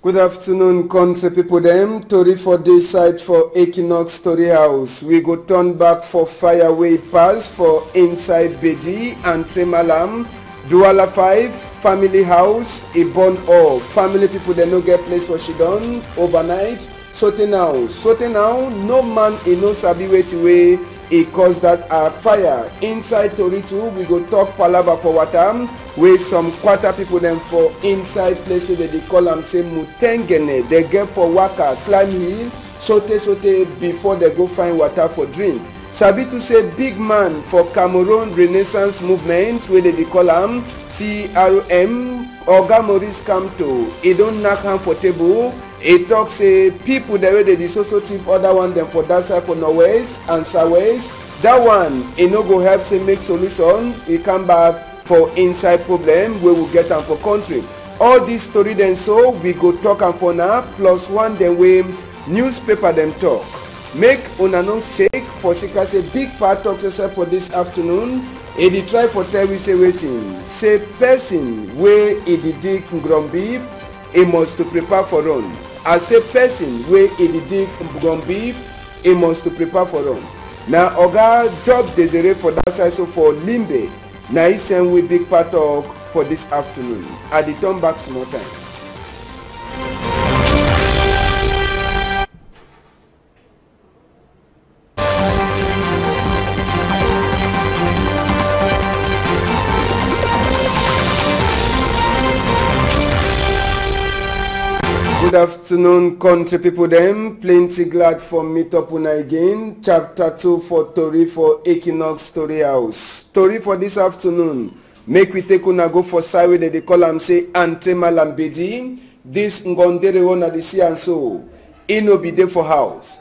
Good afternoon, country people dem. Tori for this side for Equinox Story House. We go turn back for Fireway Pass for inside Bedi and Tremalam. Douala 5, family house, a born all. Family people they no get place for she done overnight. Sote now, no man in no sabi wait away. It caused that fire inside Tori 2. We go talk palava for Watam with some quarter people them for inside place where they call them say Mutengene. They get for waka, climb hill, sote before they go find water for drink. Sabi to say big man for Cameroon Renaissance movement where they call them CRM. Oga Maurice Kamto, he don't knock hand for table. He talk say people the way they dissociative other one them for that side for Norwest and Southwest. That one he no go help say make solution. He come back for inside problem where we get them for country. All this story then so we go talk and for now plus one then way newspaper them talk. Make una no shake for sika say big part talk yourself for this afternoon. E dey try for tell we say wetin say person wey e dey dig ground beef e must to prepare for run. I say person wey e dey dig ground beef e must to prepare for run. Na oga Job Desire for that side so for Limbe na he send we big part talk for this afternoon. I dey turn back small time. Good afternoon, country people dem. Plenty glad for meet up una again. Chapter 2 for Tori for Equinox Story House. Tori for this afternoon. Make we take una go for side where they call am say Tremalam Bedi. This Ngondere one at the sea and so. He no be there for house.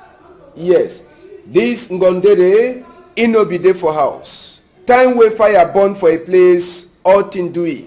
Yes. This Ngondere, he no be there for house. Time where fire burn for a place, all thing do it.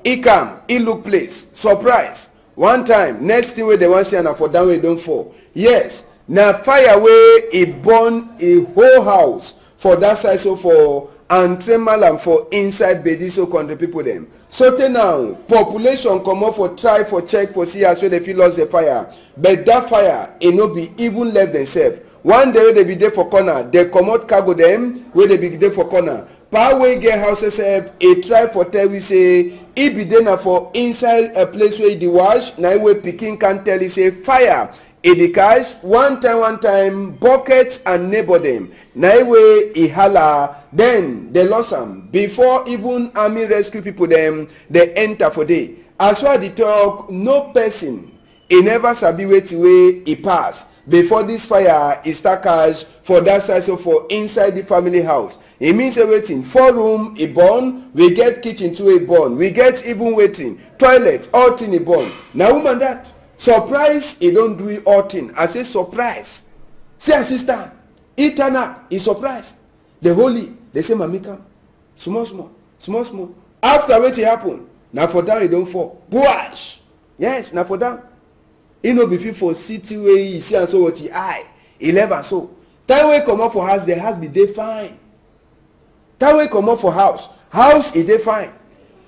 He come, he look place. Surprise. One time, next thing wey they want say na for down wey don't fall. Yes, na fire wey e burn a whole house for that side so for Tremalam for inside Bedi so country people them. So now population come up for try for check for see as wey they feel lost the fire, but that fire e no be even left themselves. One day wey they be there for corner, they comot cargo them wey they be there for corner. Power wey get houses help e try for tell we say e be there na for inside a place where e dey wash na wey pikin can tell e say fire e dey catch one time bucket and neighbor dem na wey e hala then they lost am before even army rescue people dem dey enter for day. As well the talk no person e never sabi wetin wey e pass before this fire e start catch for that side so for inside the family house. E mean say wetin 4 room e burn, we get kitchen too e burn, we get even waiting toilet all thing e burn. Na woman that surprise e don do it all thing. I say surprise. Say assistant e turn up e surprise. The holy they say mami come small. After wetin happen na for down e don fall. Buash. Yes, na for down. E no be fit for city wey e see and so what e eye 11 so. Time wey comot for house the house be dey fine. Time wey comot for house e dey fine.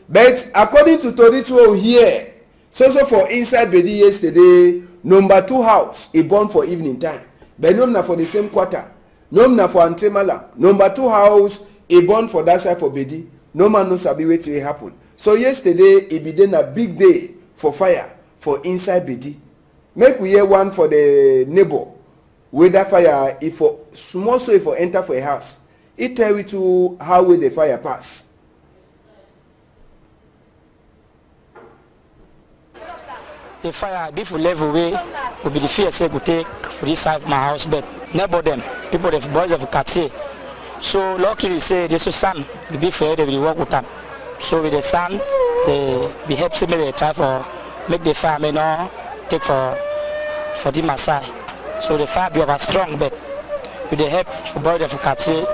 But according to Tori 2 here so for inside Bedi yesterday number 2 house e burn for evening time, but no na for the same quarter, no na for Tremalam. Number 2 house e burn for that side for Bedi. No man no sabi wetin happen. So yesterday e be dey na big day for fire for inside Bedi. Make we hear one for the neighbor wey that fire if for small so if for enter for a house. It tell you to how will the fire pass. The fire be for level way will be the fear say go take for this side of my house, but neighbor them people the boys of Cartier. So luckily say this is sun we be fair they will work with them. So with the sun they be help see me they try for make the fire may not take for the Masai. So the fire be over strong, but with the help for boys of Cartier.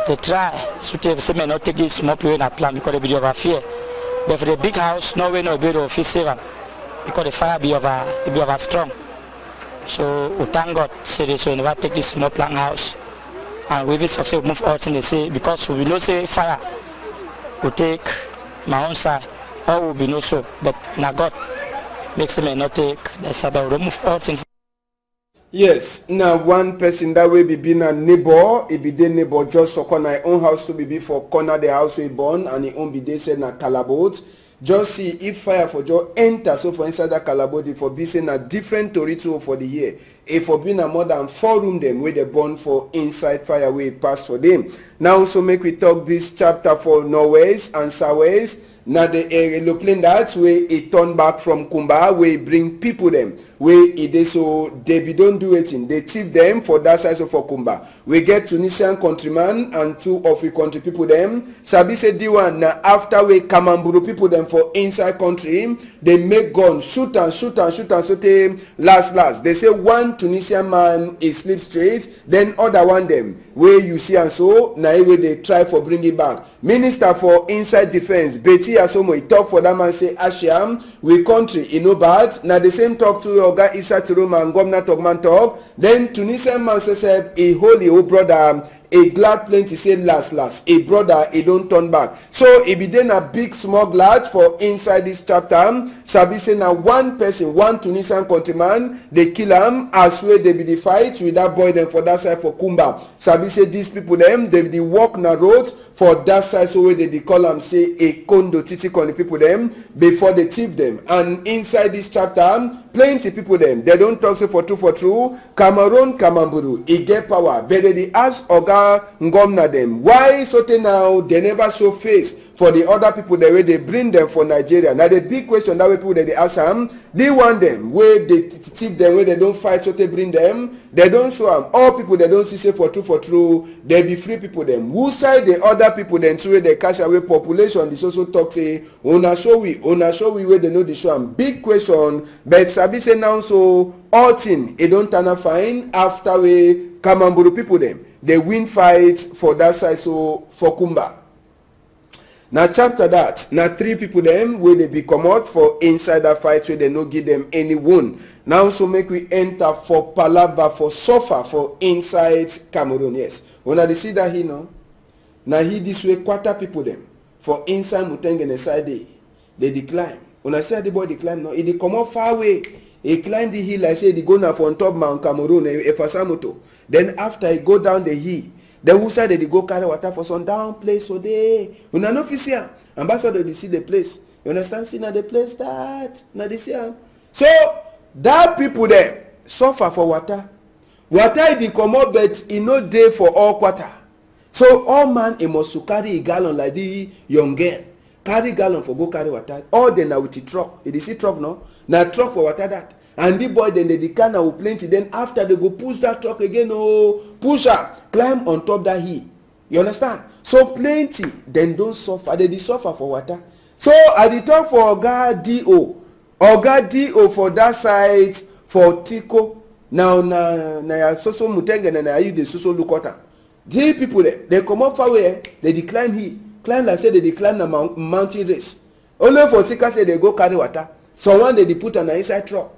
They try to say not take this small play in a plan because they be over fear. But for the big house, no way no be able to fix it because the fire be over strong. So we thank God say this so we never take this small plan house and we will succeed move out in the say because we know say fire will take my own side or will be no so but now God makes me not take the saddle, remove all things. Yes, now one person that will be being a neighbor, it be the neighbor just for corner own house to be for corner the house we born and he own be they say na calabot. Just see if fire for just enter so for inside that calabot for be saying a different territory for the year. If for being a more than 4 room them where they born for inside fire way pass for them. Now so make we talk this chapter for northways and southways. Now the aeroplane that way it turn back from Kumba we bring people them where it is so they don't do it in they thief them for that side of for Kumba. We get Tunisian countryman and 2 of the country people them. Sabi say D1 now after we Kamamburu people them for inside country they make gun shoot and so they last they say one Tunisian man is sleep straight then other one them where you see and so now where they try for bring it back. Minister for inside defense Betty Asomo he talk for that man say Ashiam we country in no bad now the same talk to your guy Issa Turoma and Governor Togman talk then Tunisian man say a holy old brother a glad plenty say last a brother he don't turn back so it be then a big small glad for inside this chapter sabi say na one person one Tunisian countryman they kill him as well they be the fight with that boy them for that side for Kumba sabi say these people them they be the walk na road for that side so where they call them say a condo titi con the people them before they thief them and inside this chapter plenty people them they don't talk say for true Cameroon Kamamburu he get power but they ask Oga Ngomna them why so now they never show face for the other people the way they bring them for Nigeria. Now the big question that way people that they ask them they want them where they thief them where they don't fight so they bring them they don't show them all people they don't see say for true they be free people them who side the other people then to where they cash away population this also talk say una show we where they know the show them big question but sabi say now so all thing it don't turn out fine after we Kamamburu people them they win fight for that side so for Kumba. Now chapter that now 3 people them where they be come out for inside that fight where they no give them any wound. Now so make we enter for palava for suffer for inside Cameroon. Yes, when I see that he know now he this way 4 people them for inside Mutengene side they decline. When I say the boy decline no he come out far away. He climbed the hill, I say he go now for on top Mount Cameroon, Efasamoto. Then after he go down the hill, then who side they go carry water for some down place so they una no fit see am. Ambassador they see the place. You understand? See now the place that now they see am. So that people there suffer for water. Water they come up but e no dey for all quarter. So all man he must to carry a gallon like the young girl. Carry gallon for go carry water. All then now with the truck. You see truck no? Now truck for water that. And the boy then the can will plenty. Then after they go push that truck again, push her, climb on top that hill. You understand? So plenty then don't suffer. They suffer for water. So I did talk for Oga D.O. for that side for Tiko. Now so Mutenge and you the so look at her. These people they come up far away. They decline here. Climb like say they decline the mountain race. Only for Sika say they go carry water. Someone they put an inside truck.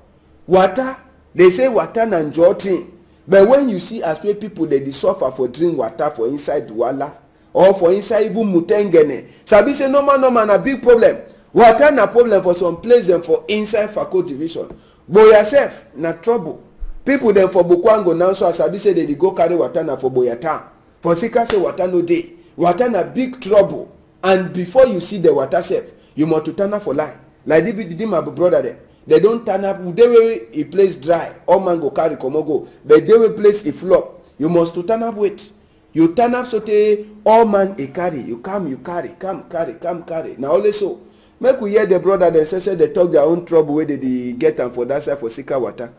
Water, they say water and jotin. But when you see as well people they suffer for drink water for inside Douala or for inside even Mutengene. Sabi say no man a big problem. Water na problem for some place and for inside Fako division. But yourself na trouble. People them for Bukwango now so Sabi say they go carry water na for Boyata. For Sika say water no day. Water na big trouble. And before you see the water safe, you must to turn up for line. Like did my brother there. They don't turn up. They will a place dry. All man go carry come go. But they will place a flop. You must to turn up with. You turn up so they all man a carry. You carry. Come carry. Now only so. Make we hear the brother they say they talk their own trouble where they get them for that side for Sika water.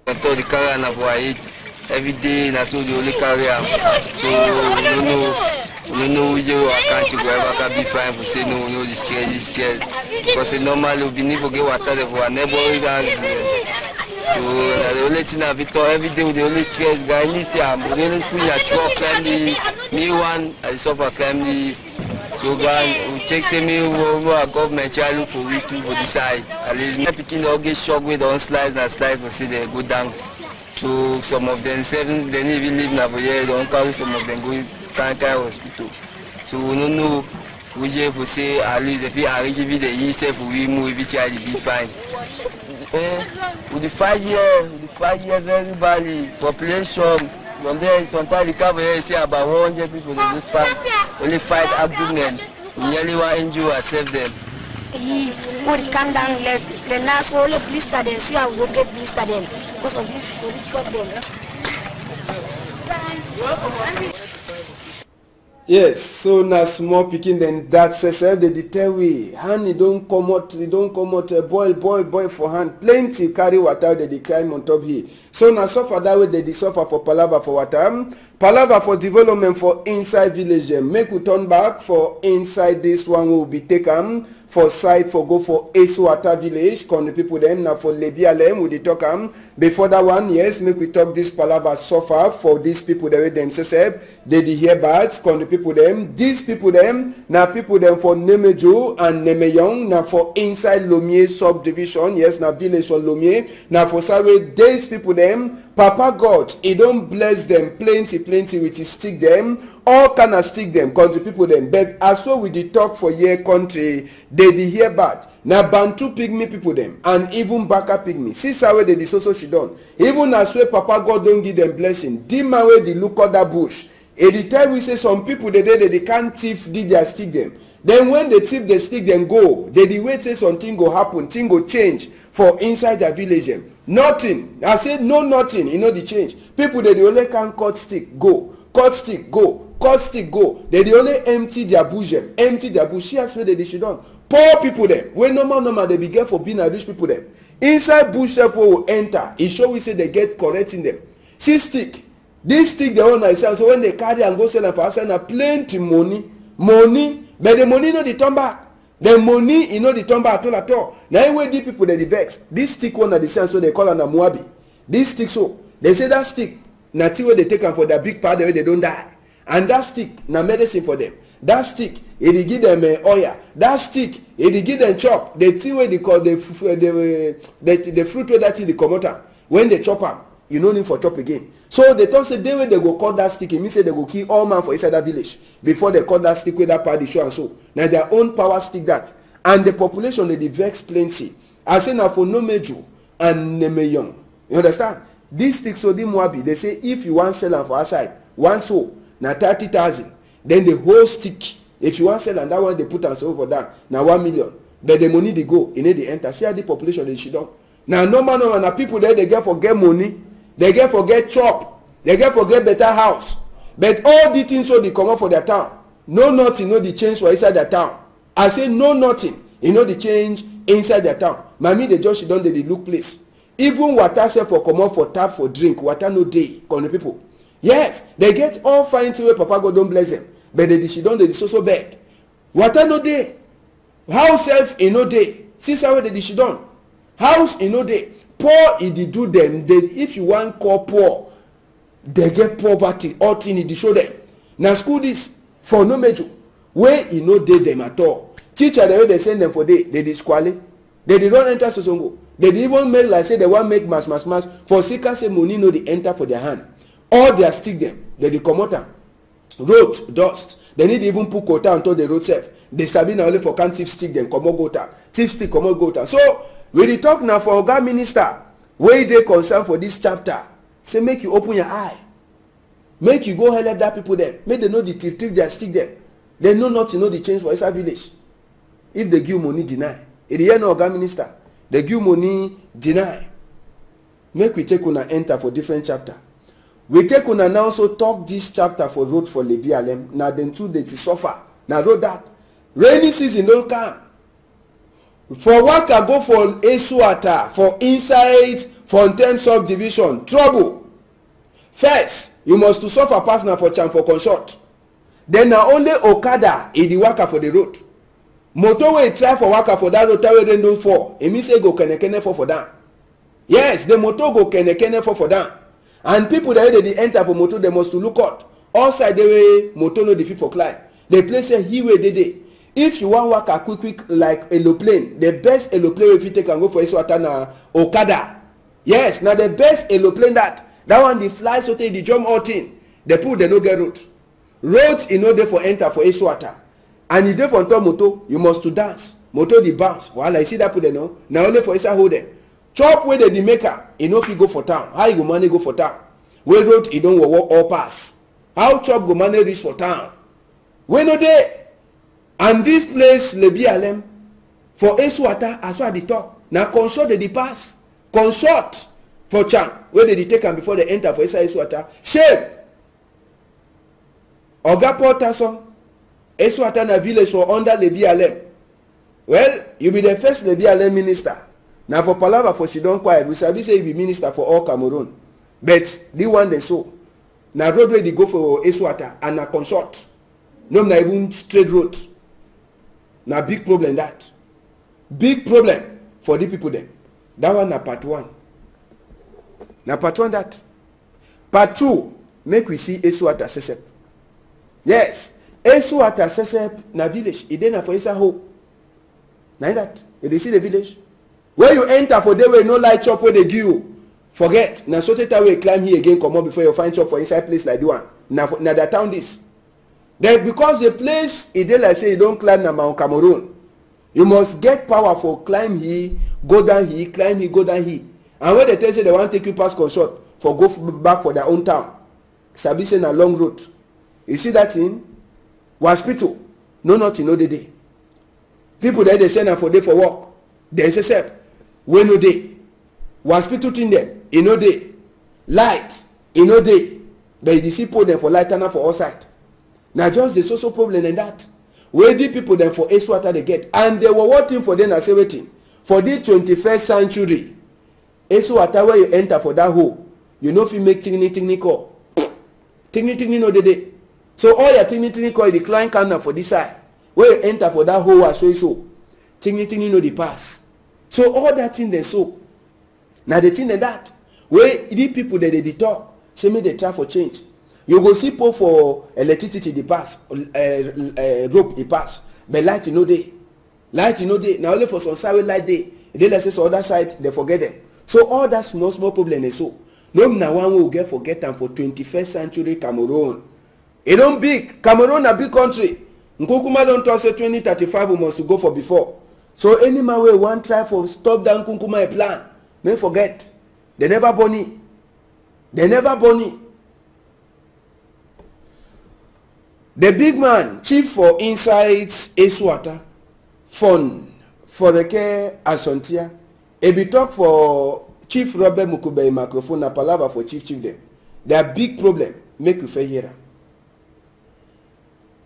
The carry na for it every day. Na so the only carry. So you know I can't go ever be fine for say no this chair because normally we need to get water for our neighbor. So the only thing I Victor every day with the only stress guy need to the only thing I truck climb the me one I suffer climb the so guy we check say me our government try look for we too for the side at least me picking all get shock with on slides and slide for say they go down. So some of them 7 they even live now for here don't carry some of them go Kankai hospital. So we don't know we just for say at least if you arrange the yourself we move we try to be fine. With the 5 year very badly population. From there, sometimes the cover here say about 100 people they just stand only fight argument. We nearly want to injure and save them. He would come down let the nurse only blister them, see how we get blister them because of this we chop them. Yes, so na small pikin then that says they tell we hand it don't come out boil for hand plenty carry water they climb on top here. So na suffer that way they suffer for palava for water, palava for development for inside village. Make we turn back for inside this one will be taken for side for go for Esuata village. Con the people them now for Lebialem we talk before that one. Yes, make we talk this palava suffer for these people the way themselves they hear bad. Con the people them these people them now people them for Nemejo and Nemeyong now for inside Lomier subdivision. Yes, now village for Lomier now for Sawe these people them Papa God he don't bless them plenty with his stick them all kind of stick them country people them but as well with the talk for your country they hear bad na Bantu pygmy people them and even Baka pygmy see how they so she done even as well Papa God don't give them blessing dima way they look at that bush at the time we say some people they can't thief did their stick them then when they thief the stick them go they wait say something go happen thing go change for inside the village them nothing I said no nothing you know the change people they only can cut stick go cut stick go cut stick go they only empty their bush them empty their bush see as well they should done poor people them when normal they be get for being a rich people them inside bush them will enter it show we say they get correcting them see stick this stick they own sell so when they carry and go sell them for outside na plenty money but the money no dey turn back the money you know the turn back at all na wey the people they vex this stick one na the sense so they call am na Moabi this stick so they say that stick na thing wey they take am for their big part wey they don't die and that stick na medicine for them that stick e dey give them oil that stick e dey give them chop the thing wey they call the fruit wey that thing dey comot am when they chop am you no need for chop again so they talk say day wey they go cut that stick e mean say they go kill all man for inside that village before they cut that stick wey that part dey show and so na their own power stick that and the population dey vex plenty I say na for Nomejo and Nemeyong you understand this stick so the Moabi they say if you wan sell am for outside one so na 30,000 then the whole stick if you wan sell am that one they put am so for that na 1 million but the money dey go e no dey enter see how the population dey shit down na normal na people there they get for get money they get for get chop they get for get better house but all the things so they comot for their town no nothing no dey change for inside their town I say no nothing e no dey change inside their town mami dey just don dey look place even water sef for comot for tap for drink water no dey con the people yes they get all fine thing wey Papa God don bless them but they don dey so beg water no dey house sef e no dey see how they dey don house e no dey poor e dey do them they if you wan call poor they get poverty all thing e dey show them na school this for Nomejo wey e no dey them at all teacher the way they send them for day they dey squally they dey run enter Sosongo they dey even make like say they wan make mass for sika say money no dey enter for their hand all their stick them they dey comot am road dust they need even put quota on top the road sef they sabi na only for can thief stick them comot gota thief stick comot gota so we dey talk now for Oga Minister wey dey concern for this chapter say make you open your eye make you go help that people them make they know the thief their stick them they know not to know the change for inside village if they give money deny e dey hear no Oga Minister they give money deny make we take una enter for different chapter we take una now so talk this chapter for road for Lebialem na dem too dey suffer na road that rainy season don come for waka go for Esuata for inside Fontaine subdivision trouble first you must to suffer pass na for Cham for consult then na only Okada e dey waka for the road motor wey try for waka for that road wey rain don fall e mean say go kenekene for down yes the motor go kenekene for down and people that dey enter for motor they must to look out all side the way motor no dey fit for climb the place say he wey dey if you wan waka quick like aeroplane the best aeroplane wey fit take am go for Esuata na Okada yes na the best aeroplane that one dey fly so tey dey jump all thing the people dey no get road e no dey for enter for Esuata and you dey for top motor, you must to dance. Motor the bounce. Wahala, you see that put there no? Now only for inside hold them. Chop where the maker, you know if you go for town. How you go money go for town? Where road you don't walk all pass. How chop go money reach for town? Where no dey? And this place Lebi Alem for Esuata as well the talk. Now consult the pass. Consult for Cham. Where they take them before they enter for Esuata. Shame. Oga Portason. Esuata na village for under Lebi Alem. Well, you be the first Lebi Alem minister. Now for Palava for she don't quiet. We sabi say you be minister for all Cameroon. But the one they saw. Now road where they go for Esuata and na consult. No na even straight road. Now big problem that. Big problem for the people then. That one na part 1. Now part 1 that. Part 2, make we see Esuata Sesep. Yes. Esuata Sesep na village. It then for Isa ho. Now that. You see the village? Where you enter for day where no light chop where they give you. Forget. Now so that way climb here again, come up before you find chop for inside place like the one. Now the town this. Then because the place it dey like say you don't climb na Mount Cameroon. You must get power for climb here, go down here, climb here, go down here. And when they tell say they want to take you past consult for go back for their own town. Sabi say na long road. You see that thing? Hospital. No nothing no dey. People there they send them for day for work. They say we no day. Hospital thing them, e no day. Light, e no day. But you see put them for light and for outside. Now just the social problem in that. Where the people then for Esuata they get. And they were waiting for them and say waiting. For the 21st century, Esuata where you enter for that hole, you know if you make tingni call. Tingni no day. So all your tingni call the client can for this side. Where you enter for that hole I show you so. Tingni no the pass. So all that thing they so. Now the thing that where the people that they talk, say me they try for change. You go see people for electricity the pass, rope the pass, but light you know day. Light you know day. Now only for some side light day. They let say so other side they forget them. So all that small problem is so. No now one will get forget them for 21st century Cameroon. It don't big. Cameroon a big country. Nkukuma don't talk say 2035 we must go for before. So any man way one try for stop down Nkukuma a plan. Don't forget. They never born. They never born. The big man, chief for Insights Esuata, Fon Foreke Asontia, be talk for Chief Robert Mukube microphone na palava for chief them. There are big problem. Make you fair here.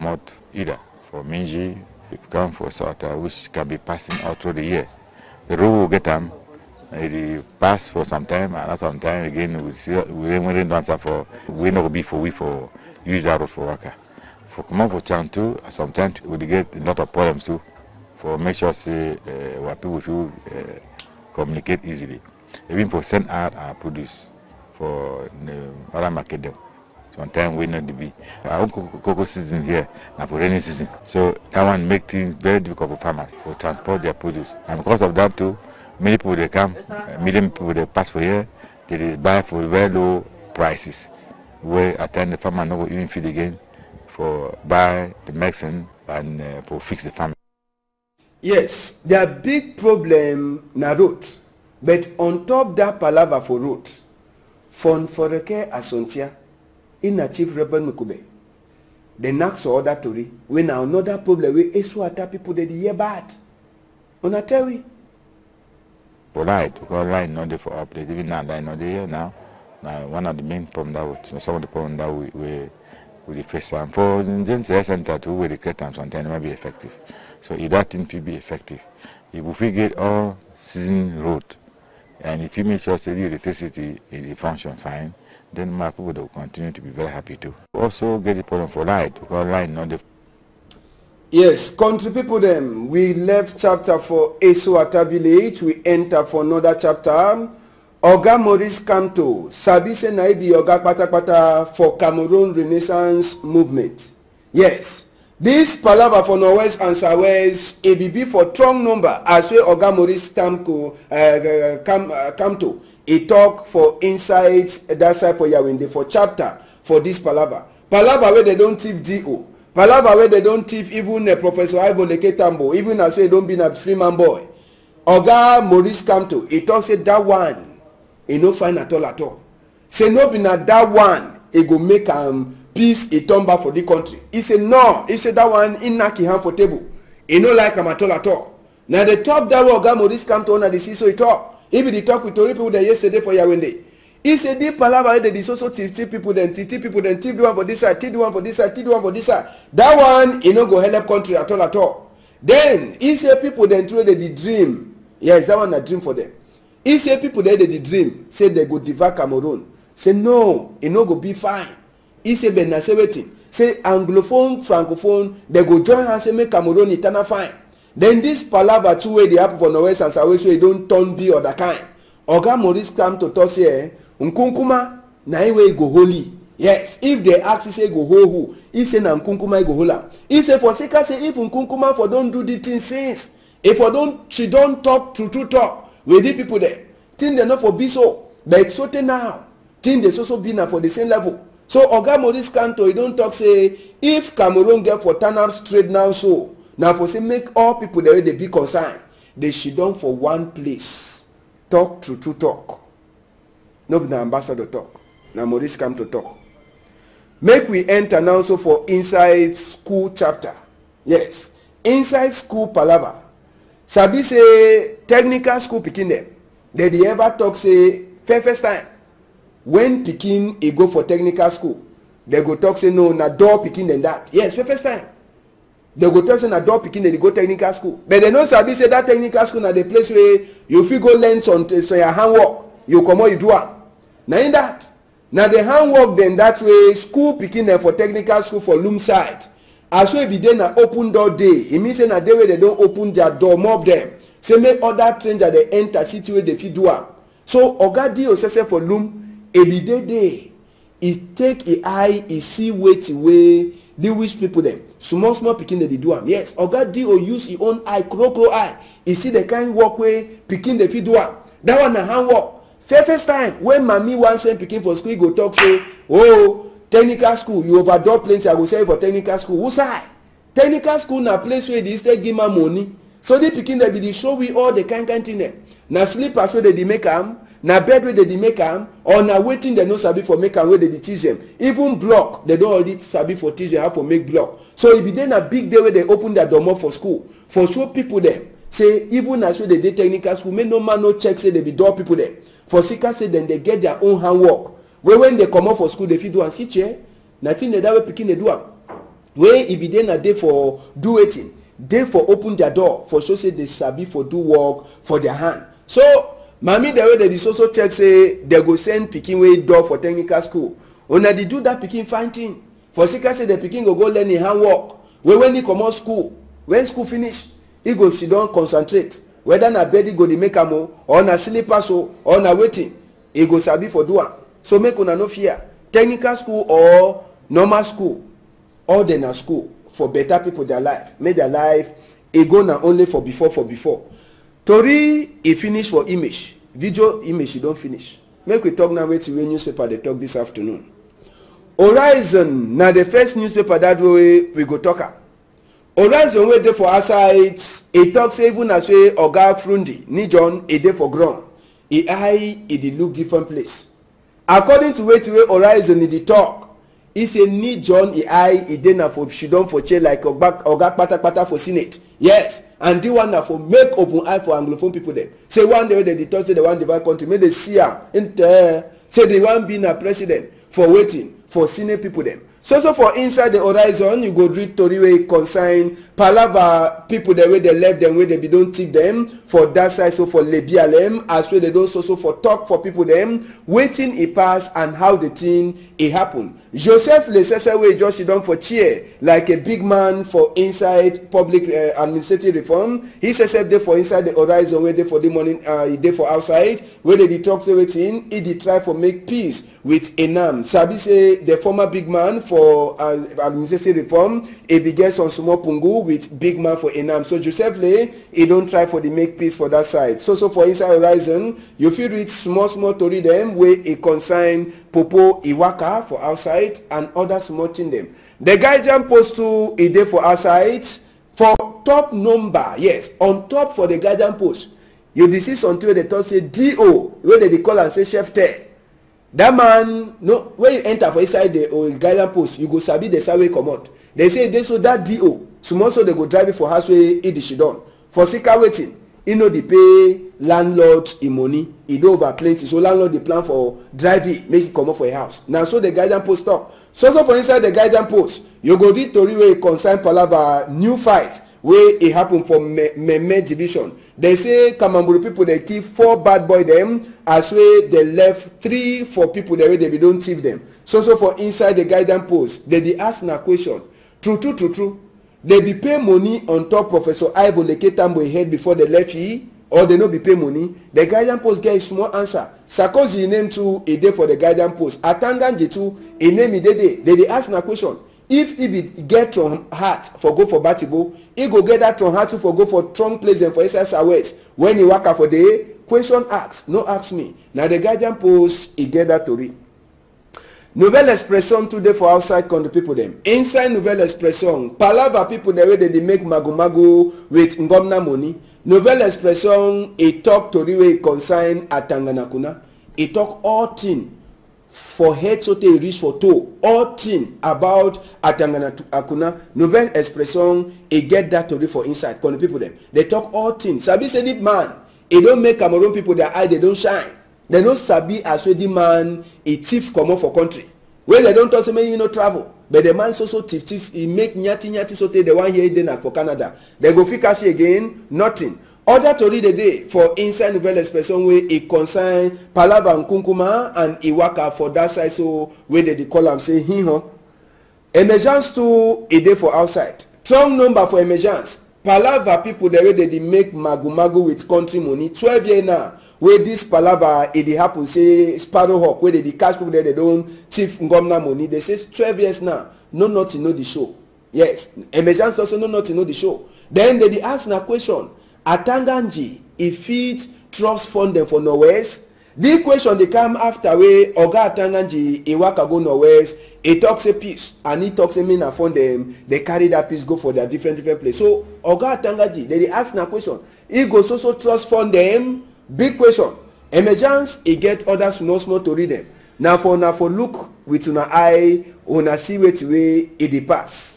Not either for Minji, if come for Esuata, which can be passing out through the year. The road will get them. It pass for some time, and at some time again we see we don't answer for we not be for use that road for worker. For come up for Cham too, sometimes we get a lot of problems too. For make sure say what people should communicate easily. Even for send out our produce for other market them. Sometimes we not to be. Our cocoa season here, now for rainy season. So that one make things very difficult for farmers to transport their produce. And because of that too, many people they come, million people they pass for here, they buy for very low prices. Where at the end the farmer not even feed again for buy the medicine and for fix the farm. Yes, there are big problem na road, but on top that palava for road, Fon Foreke Asontia, in a Chief Rebel Mukube, the next order tori, we now another problem we Esuata people they hear bad. On a tell we. For light, because light not there for update, even now light not there now. Now one of the main problem that some of the problem that we face and for the center too where the create time sometimes might be effective. So if that thing will be effective, if we get all season road and if you make sure that the electricity is function fine, then my people will continue to be very happy too. Also get the problem for light because light not the. Yes, country people them, we left chapter for Esuata village, we enter for another chapter. Oga Maurice Kamto, sabi say na be Oga Patapata for Cameroon Renaissance Movement. Yes, this palava for Northwest and Southwest, ABB for strong number, as well Oga Maurice Kamto, he talk for insights that side for Yawinde for chapter for this palava. Palava where they don't thief DO. palava where they don't thief even Professor Ivo Leketambo, even as say don't be a Freeman boy. Oga Maurice Kamto, he talk say that one, he no fine at all. Say no be na that one, he go make peace a turn back for the country. He say no, he say that one in knock him for table. He no like him at all. Now the top that Oga Maurice Kamto na the see so he talk. He be the talk with Tori people that yesterday for Yawende. He said the palava that is also thief people then thief the one for this side, thief the one for this side, thief the one for this side. That one he no go help country at all. Then he say people then throw the dream. Yes, that one a dream for them. He say people there the dream say they go divide Cameroon. Say no, it no go be fine. He say ben na say wetin. Say anglophone, francophone, they go join hands say make Cameroon eternal fine. Then this palava two way they happen for Norwest and Southwest way don't turn be other kind. Oga Maurice come to talk say nkunkuma na way go holy. Yes, if they ask say go hold who, he say na nkunkuma go hold am. He say for sake say if nkunkuma for don't do the thing since, if for don't she don't talk true talk with the people there, think they not for be so, but so now, think they so be now for the same level. So Oga Maurice Kamto he don't talk say if Cameroon get for turn up straight now so. Now for say make all people the way they be concerned, they should down for one place. Talk true talk. No be the ambassador talk. Now Maurice come to talk. Make we enter now so for inside school chapter. Yes. Inside school palava. Sabi say technical school pikin them. They ever talk say first time. When pikin he go for technical school, they go talk say no na door pikin than that. Yes, first time. They go talk say na door pikin they go technical school. But they know sabi say that technical school na the place where you fit go learn some so your handwork. You come out you do am. Na in that. Na the handwork then that way school pikin them for technical school for loom side. As we be there na open door day. It means say na day where they don't open their door mob them. Say make other stranger they enter city where they fit do am. So Oga D Osese for loom e be day. He take a eye, he see wait way the wish people them. Small pikin they do am. Yes, Oga D o use his own eye, crow eye. He see the kind work way pikin they fit do am. That one na handwork. First time when mommy wan send pikin for school, he go talk say, oh, technical school, you overdo plenty. I go say for technical school. Who say? Technical school na place where they instead give my money. So the pikin they be the show we all the kind thing there. Na slippers where they make am, na bed where they make am, or na waiting they no sabi for make am where they teach them. Even block they don't already sabi for teach them how to make block. So it be then a big day where they open their door for school for show people them. Say even as so they dey technical school, make no man no check say they be door people there. For sika say then they get their own handwork. Where when they come out for school they fit do and see chair. Nothing they that way pikin they do am. Where it be then a day for do waiting. Day for open their door for show say they sabi for do work for their hand. So mommy the way they also check say they go send pikin way door for technical school. Una they do that pikin fine thing. For sika say the pikin go learn in handwork. Where when he come out school, when school finish, he go sit down concentrate. Whether na bed he go dey make am or na slippers or na waiting, he go sabi for do am. So make una no fear. Technical school or normal school, all dem na school for better people their life. Make their life e go na only for before. Tori e finish for image. Video image e don finish. Make we talk now wetin wey newspaper dey talk this afternoon. Horizon na the first newspaper that way we go talk am. Horizon wey dey for outside, e talk say even as wey Oga Frundi, Nijon, e dey for ground. E eye e dey look different place. According to wetin wey Horizon e dey talk, e say Nijon e eye e dey na for shidon for chair like Oga Kpata for Senate. Yes, and the one na for make open eye for Anglophone people dem. Say one day wey dem dey talk say they wan divide country, make they see am. Say they wan be na president for waiting for Senate people dem. So for inside the Horizon, you go read tori wey concern palava people the way they left them, where they be don't take them for that side. So for Lebialem, as well they don't so for talk for people them waiting a pass and how the thing it happen. Joseph Lesese way just sit down for chair like a big man for inside public administrative reform. He says there for inside the Horizon where they for the morning, they for outside where they talk to waiting. He try for make peace with Enam. Sabi say the former big man for for administrative reform, he began some small pungu with big man for Enam. So Joseph Lay, he don't try for the make peace for that side. So for Inside Horizon, you feel read small tori them where he consign Popo Iwaka for outside and other small thing them. The guardian post to a day for outside for top number, yes, on top for the guardian post. You deceive until they talk say DO, where they call and say chef there. That man, no, when you enter for inside the guidance post, you go sabi the salary come out. They say they so that DO, small so they go drive it for house where it is done. For sika waiting, you know they pay landlord in money, it over plenty. So landlord they plan for drive it, make it come out for a house. Now so the guidance post stop. So for inside the guidance post, you go read tori where concern palava new fight where it happen for Meme division. They say Kamamburu people they keep 4 bad boy them as way they left 3 for people the way they don't thief them. So for inside the guidance post, they ask na question. True. They be pay money on top Professor Ivo Leketambo head before they left here, or they no be pay money. The guidance post get a small answer. Sarkozy name too a day for the guidance post. Atanganji too a name a day. They ask na question. If he be get from heart for go for Batibo, he go get that from heart to for go for Trump place and for SSR West. When he work for the question ask, no ask me. Now the guardian post he get that to read. Nouvelle Expression today for outside country people them. Inside Nouvelle Expression, palava people the way they make mago with ngomna money. Nouvelle Expression he talk to the way concern Atanganakuna. He talk all thing. For head so they reach for toe all thing about Atanganakuna. Nouvelle Expression he get that to read for inside country people them. They talk all things. Sabi say this man he don't make Cameroon people their eye they don't shine. They no sabi as well the man a thief come out for country. Well they don't talk say you know travel. But the man so thief he make nyati so they the one here then for Canada. They go fit cash again nothing. Other to read the day for inside Nouvelle Expression where it concern Palava and Kunkuma and Iwaka for that side so where they call them say hiho. Emergence to a day for outside. Strong number for emergence. Palava people the way they make magu with country money 12 years now. Where this palava it happen say Sparrow Hawk where they catch people there they don't thief ngomna money. They say 12 years now. No not to know the show. Yes. Emergence also no not to know the show. Then they ask na question. Atanganji, if it trust fund them for Norwest, the question they come after way Oga Atanganji, Iwaka go Norwest, he talks a piece and he talks a mean fund them, they carry that piece go for their different places. So Oga Atanganji, they ask na question, he goes also trust fund them, big question. Emergence, he get other small to read them. Now for look with una eye, una see where to way it pass.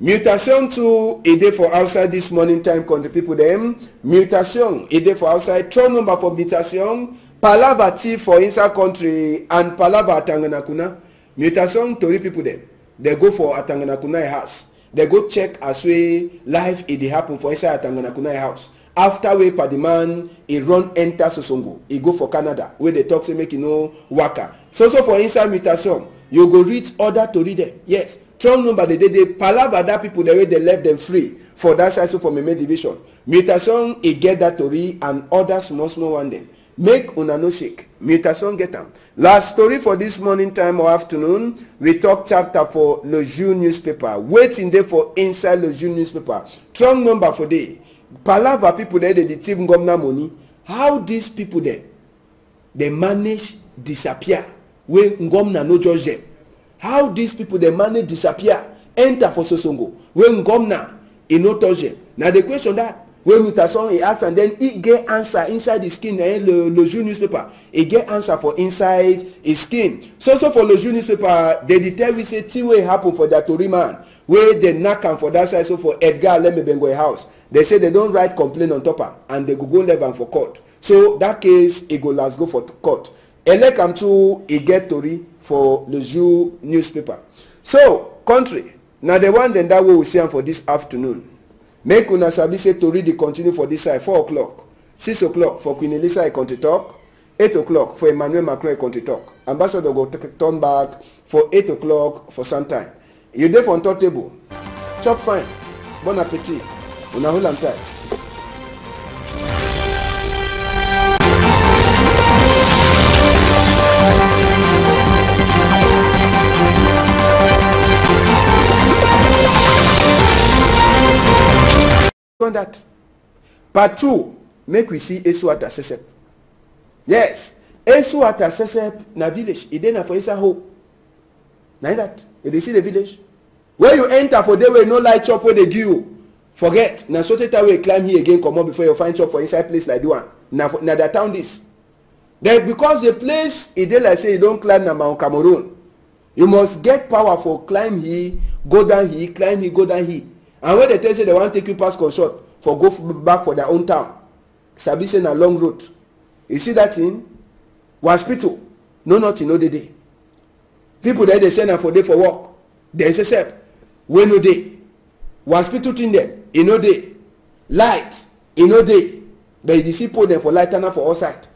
Mutation to a day for outside this morning time country people them. Mutation a day for outside. True number for mutation. Palava T for inside country and Palava Atanganakuna. Mutation to people them. They go for Atanganakuna house. They go check as way life it happen for inside Atanganakuna house. After way Padiman he run enter Sosongo. He go for Canada where they talk say make you know waka. So for inside mutation you go read other to read them. Yes. Strong number they palava that people the way they left them free for that side so for Meme division. Mutation he get that to read and other small one them. Make una no shake. Mutation get them. Last story for this morning time or afternoon, we talk chapter for Le Jour newspaper. Waiting there for inside Le Jour newspaper. Strong number for day. Palava people there they thief ngomna money. How these people there they manage disappear when ngomna no judge them. How these people they manage disappear enter for Sosongo when Gomna he no touch them. Now the question that when Mutason he ask and then he get answer inside his skin. Le Jour newspaper he get answer for inside his skin. So for Le Jour newspaper they tell we say thing wey happen for that Tory man where they knock am for that side. So for Edgar Lemebengoe house they say they don't write complaint on top am and they go level am for court. So that case he go last go for court. Elect am too he get Tory for Le Jour newspaper. So country now the one then that way we see am for this afternoon. Make una sabi say to read the continue for this side 4 o'clock, 6 o'clock for Queen Elisa country talk, 8 o'clock for Emmanuel Macron country talk. Ambassador go turn back for 8 o'clock for some time. You there for top table. Chop fine. Bon appetit. Una hold am tight. one that. Part 2, make we see Esuata Sesep. Yes, Esuata Sesep na village. It dey na for inside hole. Na that. You see the village? Where you enter for day where no light chop where they give you. Forget. Na so tey we climb here again come up before you find chop for inside place like the one. Na that town this. Then because the place it dey like say you don't climb na Mount Cameroon. You must get power for climb here, go down here, climb here, go down here. And when they tell you they want to take you past consult for go back for their own town. Sabi say na long road. You see that thing? Hospital. No nothing, no day. People there they send them for day for work. They say we no day. Hospital thing them, e no day. Light, e no day. But you see people them for light and for outside.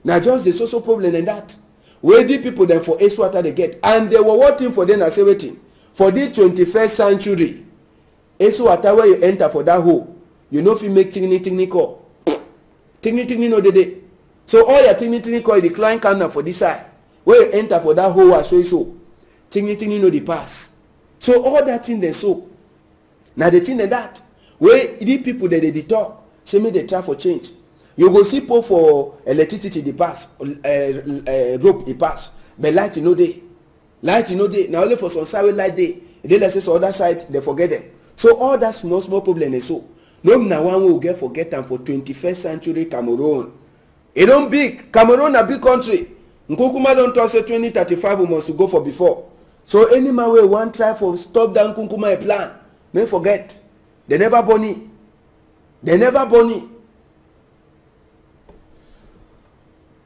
Now just the social problem in that. Where the people them for Esuata they get. And they were waiting for them and say waiting. For the 21st century, Esuata where you enter for that hole, you know if you make tingni call. Tingni no day. So all your tingni call the client can for this side. Where you enter for that hole I show you so. Tingni no the pass. So all that thing they so. Now the thing that where the people that they talk, say me they try for change. You go see people for electricity the pass, rope the pass, but light you know day. Light you know day. Now only for some side light day. They let's say so other side they forget them. So all that small problem they so. No na one will get forget them for 21st century Cameroon. It don't big. Cameroon a big country. Nkukuma don't talk say 2035 we must go for before. So any man way one try for stop down Nkukuma a plan. May forget. They never born. They never born.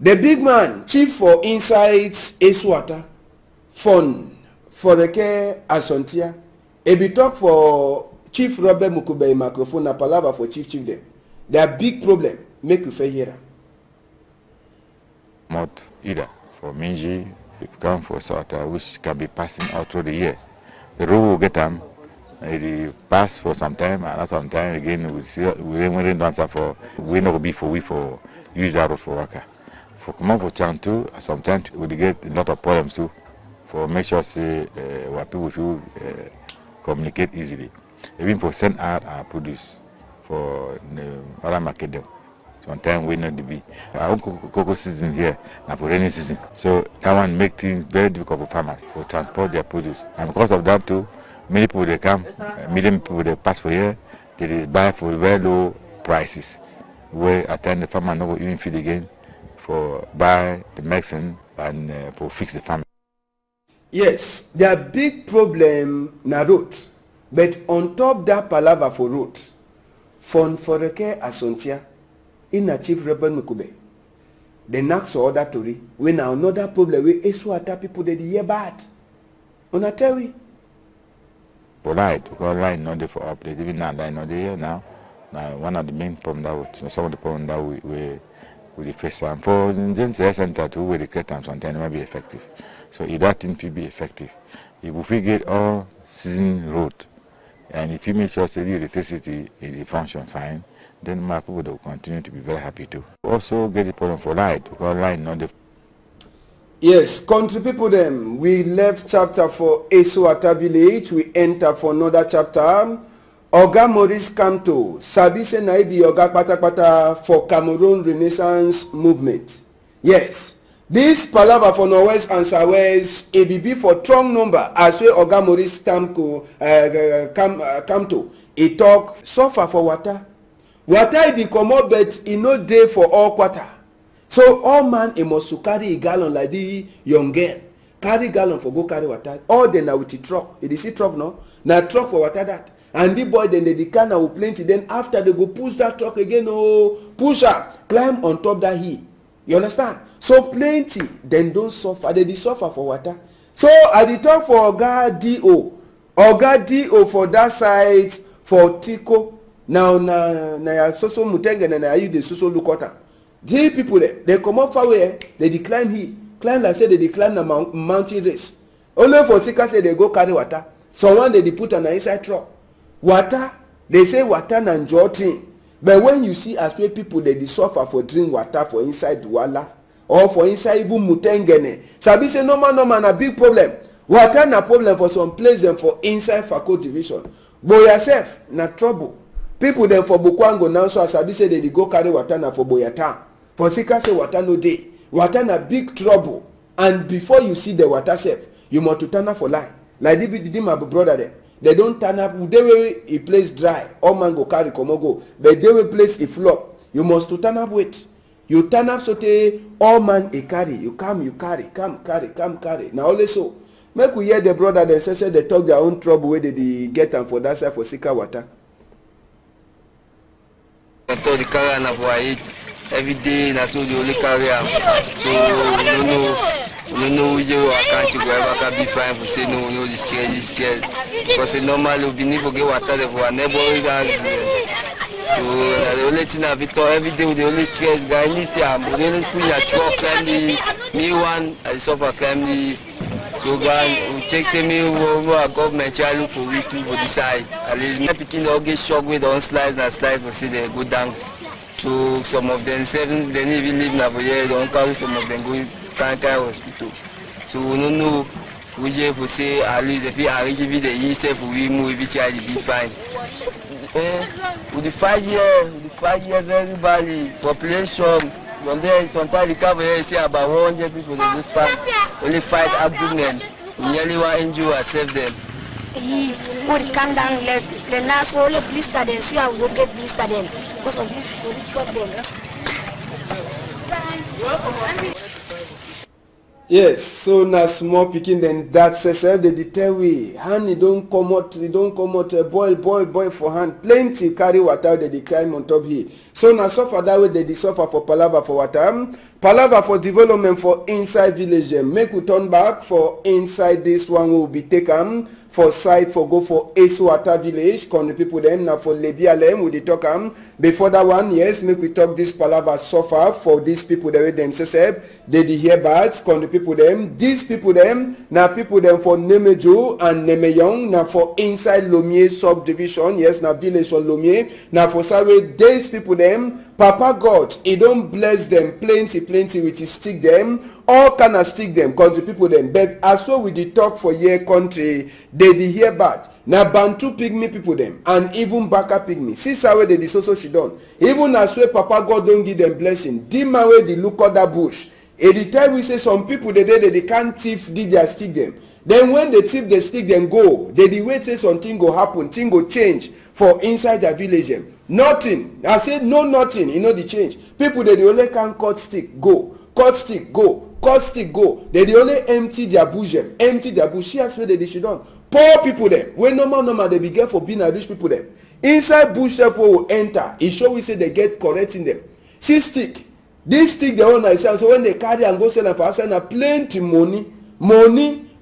The big man, chief for Insights Esuata, Fon Foreke Asontia, Ebi talk for Chief Robert Mukube microphone na palava for chief them. They are big problem. Make you fair here. Not either for Minji, if come for Esuata, which can be passing out through the year. The road will get them. It pass for some time, and some time again we don't answer for we not be for use that road for worker. For come up for Chantu, sometimes we get a lot of problems too. For make sure say what people should communicate easily. Even for send out our produce for the other market them. Sometimes we not to be our own cocoa season here and for rainy season. So that one make things very difficult for farmers to transport their produce. And because of that too, many people they come, medium people they pass for here, they buy for very low prices. Where at the end the farmer no even feed again. For buy the medicine and for fix the farm. Yes, there are big problem na road, but on top that palava for road, Fon Foreke Asontia, in a chief Rebel Mukube, the next order tori, when now another problem we Esuata people they hear bad. On a tell we. For light, because light not there for our place, even now light not there now. Now one of the main problem that some of the problem that we the first time for the center to where the create time sometimes might be effective. So if that thing will be effective, if we get all season road and if you make sure that the electricity is function fine, then my people will continue to be very happy too. Also get the problem for light because light not the. Yes, country people them. We left chapter for Esuata village. We enter for another chapter. Oga Maurice Kamto, sabi say na be Oga Patapata for Cameroon Renaissance Movement. Yes, this palava for Northwest and Southwest ABB for strong number as well Oga Maurice Kamto, he talk suffer for water. Water dey comot but e no dey for all quarter. So all man he must to carry a gallon like the young girl. Carry gallon for go carry water. All then na with the truck. You see truck no? Na truck for water that. And the boy then the can will plenty. Then after they go push that truck again, oh, push up, climb on top that hill. You understand? So plenty, then don't suffer. They suffer for water. So I did talk for Oga Do for that side for Tiko. Now na so mutenge na you the so look water. These people they come up far away, they decline here. Climb like say they decline the mountain race. Only for Sika say they go carry water. Someone they put an inside truck. Water, they say water na thing. But when you see as well people they suffer for drink water for inside Douala or for inside even Mutengene. Sabi say no man a big problem. Water na problem for some place and for inside Fako division. But yourself na trouble. people dem for Bukwango now so as I say they go carry water na for Boyata. For Sika say water no dey. Water na big trouble. And before you see the water safe, you must to turn up for line. Like did my brother them. They don't turn up. They will a place dry. All man go carry komogo. But they will place a flop. You must to turn up with. You turn up so they all man a carry. You carry. Come carry. Now only so. Make we hear the brother they say they talk their own trouble where they get them for that side for Sika water. I told the carry and every day na so the only carry. So we know I can't go ever be fine for say no this chair. Because normally we never get water for our neighborhood. So the only thing I do every day with the only stress guy say I'm really putting a truck climb me one I suffer climb the so guy we check say me our government try look for we too for the side. At least me picking all get shock with on slides and slide for say they go down. So some of them seven they even live now for here, don't carry some of them go Kankai hospital. So we don't know which for say at least if you are receiving the yourself we move we try to be fine. With the 5 years very badly population from there sometimes the cover here say about 100 people they just start only fight argument. We nearly want to injure and save them. He would come down the nurse only blister them, see how we get blister them because of this we chop them. Yes, so na small picking then that says they tell we hand it don't come out boil for hand plenty carry water they climb on top here. So na suffer that way they suffer for palava for water. Palava for development for inside village. Make we turn back for inside this one will be taken for site for go for Eswata village. Con the people them now for Lebialem with the talk before that one yes make we talk this palava suffer for these people that them say they hear bad con the people them these people them now people them for Nemejo and Nemeyong now for inside Lomie subdivision yes now village for Lomie now for Sawe these people them Papa God he don't bless them plenty with his stick them all kind of stick them country people them but as well with the talk for your country they hear bad now Bantu pygmy people them and even Baka pygmy see how they so she done even as well Papa God don't give them blessing dima way they look at that bush at the time we say some people they can't thief did their stick them then when they thief the stick them go they wait say something go happen thing go change for inside their village nothing I say no nothing you know the change people they only can cut stick go cut stick go they only empty their bush here's where they should done poor people them when normal they be get for being a rich people them inside bush will enter it show we say they get correcting them see stick this stick they own sell so when they carry and go sell and for outside plenty money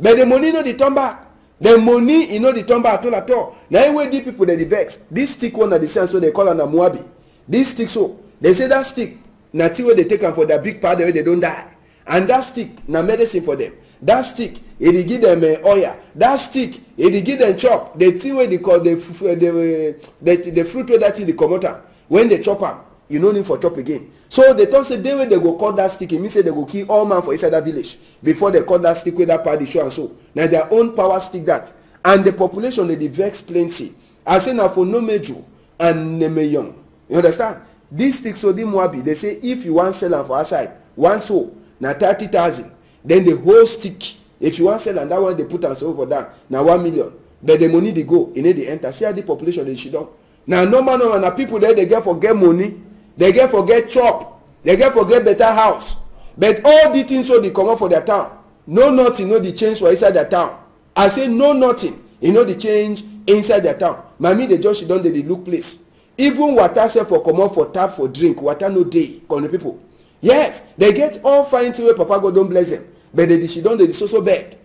but the money no dey turn back the money you know the turn back at all now when the people they vex this stick one at the sense so they call an Amuabi this stick so they say that stick na till they take them for their big part where they don't die and that stick na medicine for them that stick it give them oil that stick it give them chop the thing where they call the fruit where that thing they come out when they chop them you no need for chop again so they talk say they way they go cut that stick it mean say they go kill all man for inside that village before they cut that stick with that party show and so na their own power stick that and the population they vex plenty I say na for Nomejo and Nemeyong you understand this stick so the Moabi they say if you want sell am for outside one so na 30,000 then the whole stick if you want sell am that one they put am so for that na 1 million but the money they go e no dey enter see how the population they shit down na normal na people there they get for get money they get for get chop they get for get better house but all the things so they come out for their town no nothing no the change for inside their town I say no nothing you know the change inside their town mami they just shit down they look place even water sef for come out for tap for drink water no dey con the people yes they get all fine thing wey Papa God don bless them but they shit down they so beg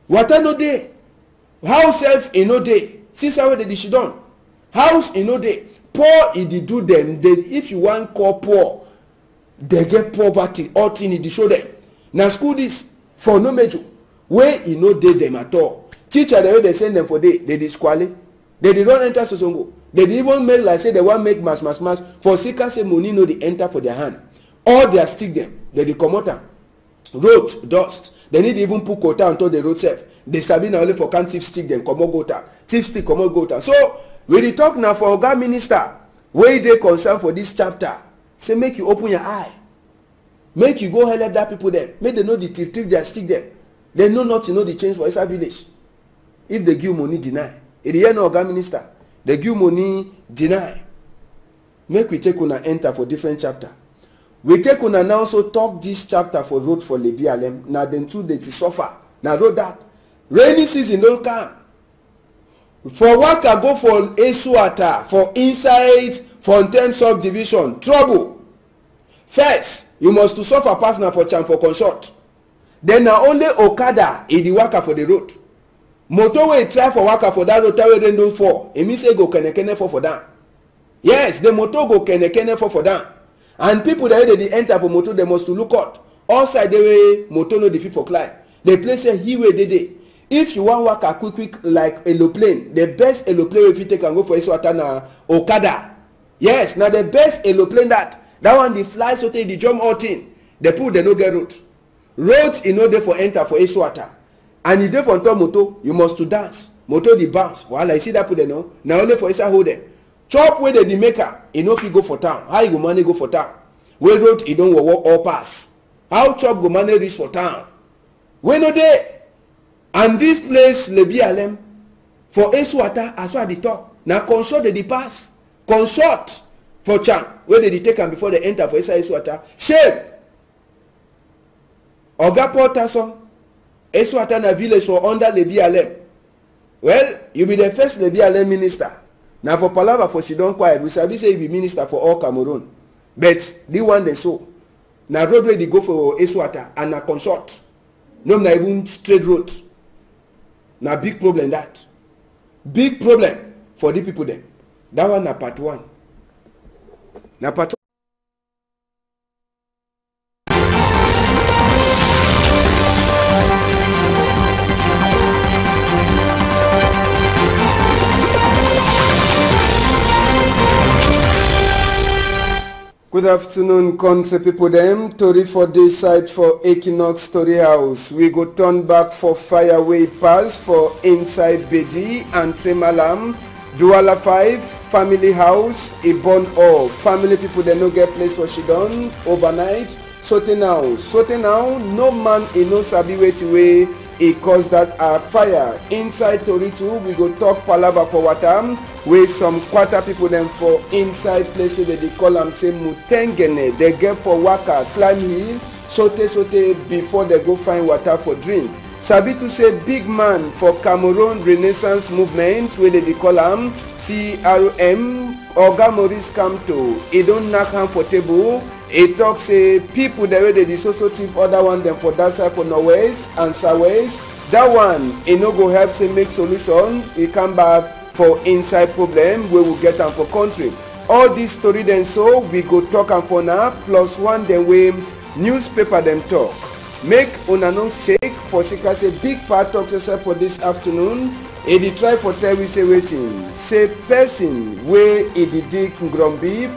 water no dey house sef e no dey see how they shit down house e no dey poor e dey do them they if you wan call poor they get poverty all thing e dey show them na school this for Nomejo wey e no dey them at all teacher the way they send them for day they dey squally they dey run enter Sosongo they dey even make like say they wan make mass for sika say money no dey enter for their hand all their stick them they dey comot am road dust they need even put quota on top the road sef they sabi na only for can thief stick them comot gota thief stick comot gota so we dey talk now for Oga Minister wey dey concern for this chapter say make you open your eye, make you go help that people dem, make they know the thief their stick dem. They know not to know the change for inside village. If they give money, deny. If the no oga minister, they give money, deny. Make we take una enter for different chapter. We take una now also talk this chapter for road for Lebi Alem. Now then too they suffer. Now road that rainy season don't come. For waka go for Esuata for inside Fontaine subdivision trouble. First, you must to suffer pass na for Chan for Conshot. Then na only Okada in the waka for the road. Motor wey try for waka for that road wey rain don fall. E mean say go kene for down. Yes, the motor go kene for down. And people that they enter for motor they must to look out. All side the way motor no defeat for climb. The place say he way dey. If you want waka quick like aeroplane, the best aeroplane if you take and go for Esuata na Okada. Yes, now the best aeroplane that one the fly so take the jump all thing. The people they no get road. Road in no dey for enter for Esuata. And you dey for top motor, you must to dance. Motor the bounce. Wahala, you see that people they know. Now only for inside hold them. Chop where the maker, you know if you go for town. How you go manage go for town? Where road you don't walk all pass. How chop go manage reach for town? We no dey. And this place Lebi Alem for Esuata as well at the top. Now Conshot they pass. Conshot for Chan where they take am before they enter for inside Esuata. Shame. Oga Portason, Esuata na village for under Lebi Alem. Well, you be the first Lebi Alem minister. Now for Palava for she don't quiet, we sabi say you be minister for all Cameroon. But the one they saw. Now road where they go for Esuata and na Conshot. No na even straight road. Now big problem that. Big problem for the people then. That one na part one. Na part one. Good afternoon, country people them. Tori for this side for Equinox Story House. We go turn back for Fireway Pass for inside Bedi and Tremalam. Douala 5, family house, Ibon all. Family people they no get place for Shidon overnight. Sote now, no man in no sabi way it caused that fire. Inside Tori 2, we go talk palava for Watam. With some quarter people them for inside place where they call them say Mutengene. They get for waka, climb hill, sote before they go find water for drink. Sabi to say big man for Cameroon Renaissance movement where they call them CRM. Oga Maurice Kamto. He don't knock hand for table. He talk say people the way they dissociative other one them for that side for Norwest and Southwest. That one he no go help say make solution. He come back for inside problem we will get them for country. All this story then so we go talk and for now plus one then way newspaper them talk. Make una no shake for sika say big part talks except for this afternoon. E dey try for tell we say waiting. Say person wey e dey dig ground beef,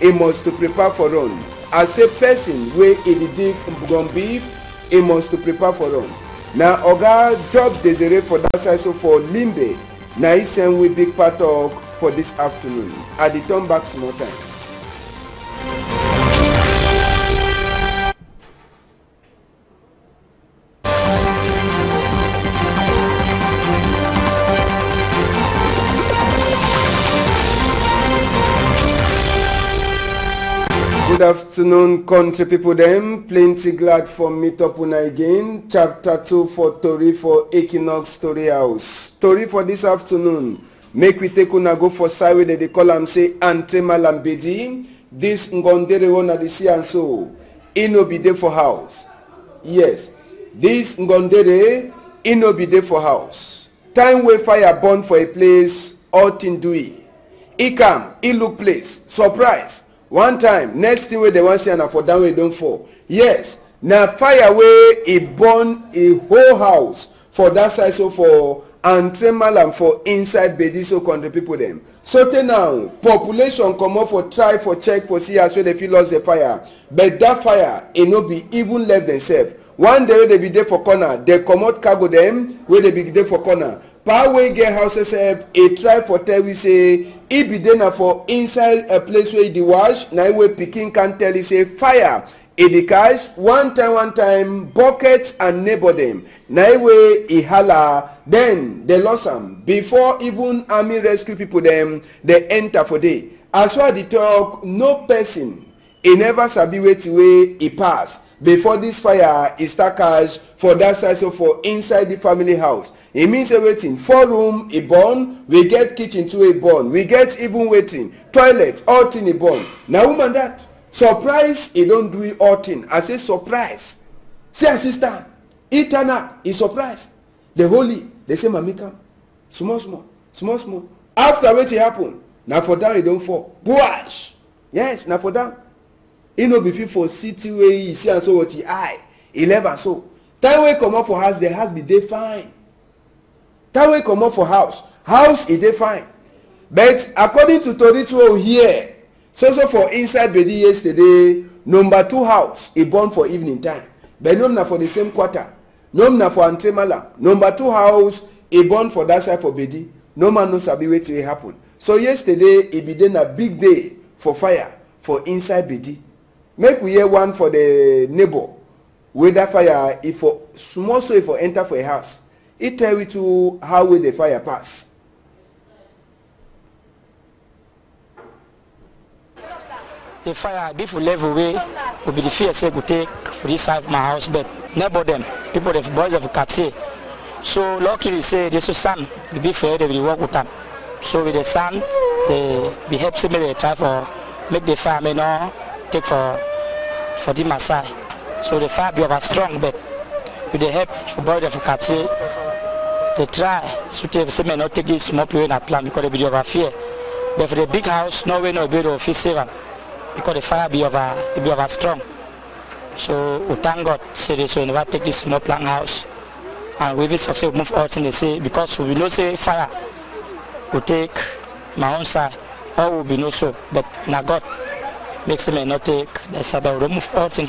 e must to prepare for run. I say person wey e dey dig ground beef, e must to prepare for run. Now Oga Job Desire for that side so for Limbe. Now he send we big part talk for this afternoon. I dey turn back small time. Good afternoon, country people them. Plenty glad for meet up una again. Chapter 2 for Tori for Equinox Story House. Tori for this afternoon. Make we take una go for side where they call am say Antrema Lambedi. This Ngondere one at the sea and so. He no be there for house. Yes. This Ngondere, he no be there for house. Time where fire burn for a place, all thing do it. He come, he look place. Surprise. One time, next thing where they want to see and for down way don't fall. Yes, now fire way it burn a whole house for that side so for Antremalam for inside Bediso country people them. So now population come up for try for check for see as where they feel lost the fire. But that fire it no be even left themselves. One day they be there for corner, they come out cargo them where they be there for corner. power wey get houses help a try for tell we say e be dey na for inside a place where e dey wash na wey pikin can tell e say fire e dey catch one time bucket and neighbor dem na wey e hala then dey lost am before even army rescue people dem dey enter for day. As far the talk, no person e never sabi wetin wey e pass before this fire e start catch for that side, so for inside the family house. E mean say wetin 4 room e burn, we get kitchen too e burn, we get even wetin toilet, all thing e burn. Na woman that surprise e don do all thing. I say surprise, say assistant e turn up e surprise the holy they say mami come small after wetin happen na for down e don fall buash. Yes, na for down. E no be fit for city wey e see am so what e eye 11 so time wey comot for house, the house be dey fine. Time wey comot for house e dey fine. But according to tori we hear so for inside bedi yesterday, number 2 house e burn for evening time, but no na for the same quarter, no na for Antremala. Number 2 house e burn for that side for bedi. No man no sabi wetin wey happen. So yesterday e be dey na big day for fire for inside bedi. Make we hear one for the neighbor wey that fire if for small so if for enter for a house, e tell we to how wey the fire pass. The fire be for level way will be the fear say go take for this side of my house, but neighbor them people the boys of Katie. So luckily say this is sun we be fair they will work with them. So with the sun they be help me they try for make the fire may not take for the Masai. So the fire be over strong, but with the help for boys of Katie they try so they may not take this small play in a plan because they be over fear. But for the big house no way no be able to save them, because the fire be over strong. So we thank God say this so we never take this small plan house and we will succeed move out in the sea, because we know say fire will take my own side or will be no so, but now God makes them not take the side but we move out in.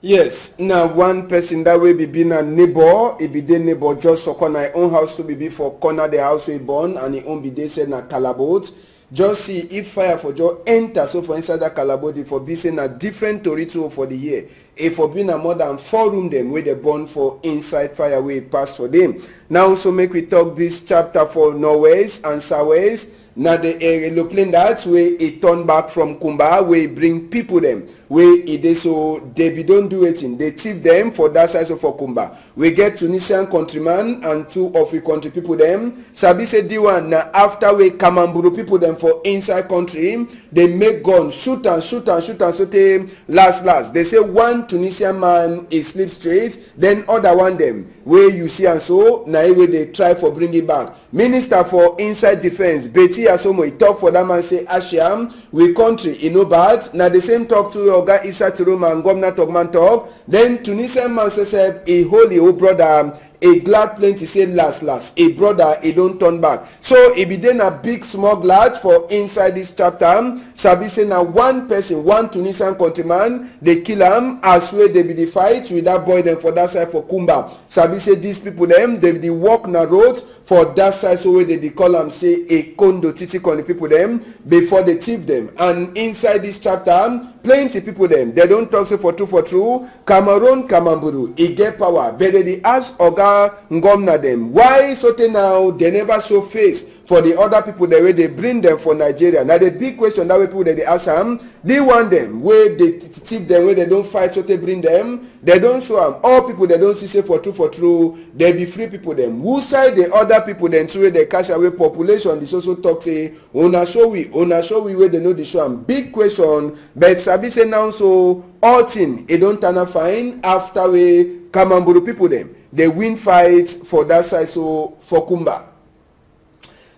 Yes, now one person that way be being a neighbor, it be the neighbor just for corner own house to be for corner the house we born and it own be they said na calabot. Just see if fire for just enter so for inside that calabot for be saying a different territory for the year. If for being a more than 4 room them where they born for inside fire way pass for them. Now also make we talk this chapter for Norways and Southways. Now the aeroplane that way it turn back from Kumba where bring people them where it is so they don't do it in they thief them for that side of for Kumba. We get Tunisian countryman and 2 of we country people them. Sabi say D1 now after we Kamamburu people them for inside country they make guns shoot and so they last they say one Tunisian man is sleep straight, then other one them where you see and so now where they try for bring it back. Minister for inside defense Betty Asomo he talk for that man say Asham we country in no bad. Now the same talk to Oga Issa Turuma and Governor Togman talk. Then Tunisian man says a holy old brother a glad plenty say last a brother he don't turn back. So it be then a big small glad for inside this chapter. Sabi say na one person, one Tunisian countryman they kill him as well they be the fight with that boy them for that side for Kumba. Sabi say these people them they be the walk na road for that side so where they call them say a condo titi con the people them before they thief them. And inside this chapter plenty people them they don't talk say for true Cameroon Kamamburu he get power but they ask Oga Ngomna them why so now they never show face for the other people the way they bring them for Nigeria. Now the big question that way people that they ask them they want them where they thief them where they don't fight so they bring them they don't show them. All people they don't see say for true they be free people them who side the other people then through they cash away population. This also talk say una show we where they know the show them. Big question but Sabi say now so all thing it don't turn out fine after we Kamamburu people them they win fight for that side so for Kumba.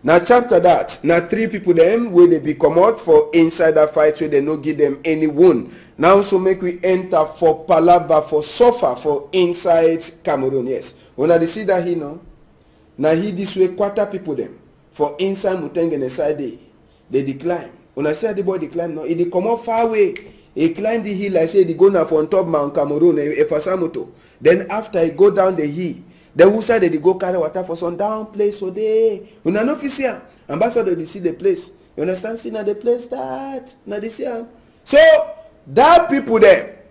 Now chapter that now 3 people them where they be come out for inside that fight where they no give them any wound. Now so make we enter for Palava for suffer for inside Cameroon. Yes, when I see that here now, now he this way 4 people them for inside Mutengene side they decline. When I say the boy decline now, he come out far away. He climbed the hill, I say, he go now for on top Mount Cameroon, Efasamoto. Then after he go down the hill, Then who said they go carry water for some down place so they una no fit see am. Ambassador dey see the place. You understand? See na the place that na dey see am. So that people there